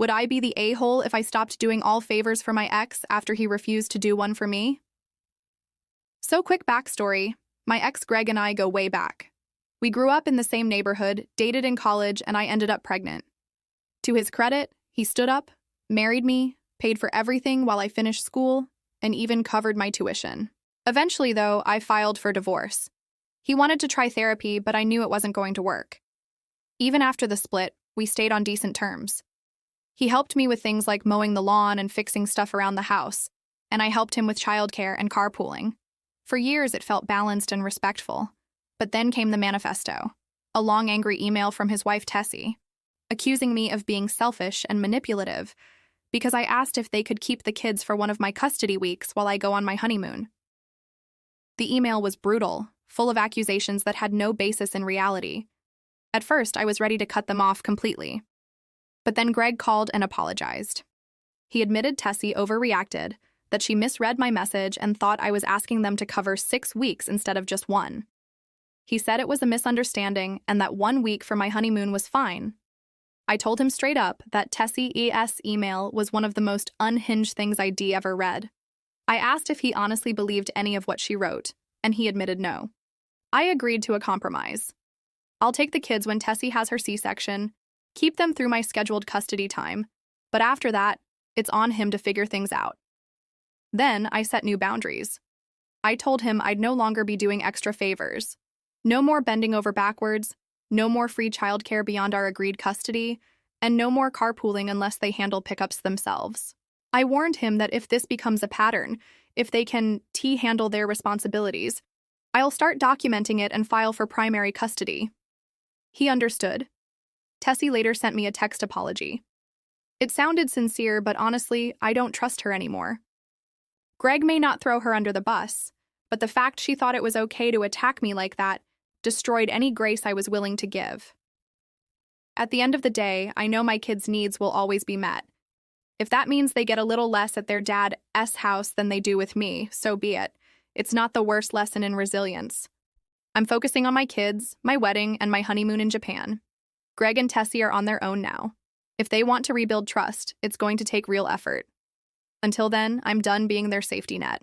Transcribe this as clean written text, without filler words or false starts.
Would I be the a-hole if I stopped doing all favors for my ex after he refused to do one for me? So, quick backstory. My ex Greg and I go way back. We grew up in the same neighborhood, dated in college, and I ended up pregnant. To his credit, he stood up, married me, paid for everything while I finished school, and even covered my tuition. Eventually, though, I filed for divorce. He wanted to try therapy, but I knew it wasn't going to work. Even after the split, we stayed on decent terms. He helped me with things like mowing the lawn and fixing stuff around the house, and I helped him with childcare and carpooling. For years, it felt balanced and respectful. But then came the manifesto, a long, angry email from his wife, Tessie, accusing me of being selfish and manipulative because I asked if they could keep the kids for one of my custody weeks while I go on my honeymoon. The email was brutal, full of accusations that had no basis in reality. At first, I was ready to cut them off completely. But then Greg called and apologized. He admitted Tessie overreacted, that she misread my message and thought I was asking them to cover 6 weeks instead of just 1. He said it was a misunderstanding and that 1 week for my honeymoon was fine. I told him straight up that Tessie's email was one of the most unhinged things I'd ever read. I asked if he honestly believed any of what she wrote, and he admitted no. I agreed to a compromise. I'll take the kids when Tessie has her C-section, keep them through my scheduled custody time, but after that, it's on him to figure things out. Then I set new boundaries. I told him I'd no longer be doing extra favors. No more bending over backwards, no more free childcare beyond our agreed custody, and no more carpooling unless they handle pickups themselves. I warned him that if this becomes a pattern, if they can handle their responsibilities, I'll start documenting it and file for primary custody. He understood. Tessie later sent me a text apology. It sounded sincere, but honestly, I don't trust her anymore. Greg may not throw her under the bus, but the fact she thought it was okay to attack me like that destroyed any grace I was willing to give. At the end of the day, I know my kids' needs will always be met. If that means they get a little less at their dad's house than they do with me, so be it. It's not the worst lesson in resilience. I'm focusing on my kids, my wedding, and my honeymoon in Japan. Greg and Tessie are on their own now. If they want to rebuild trust, it's going to take real effort. Until then, I'm done being their safety net.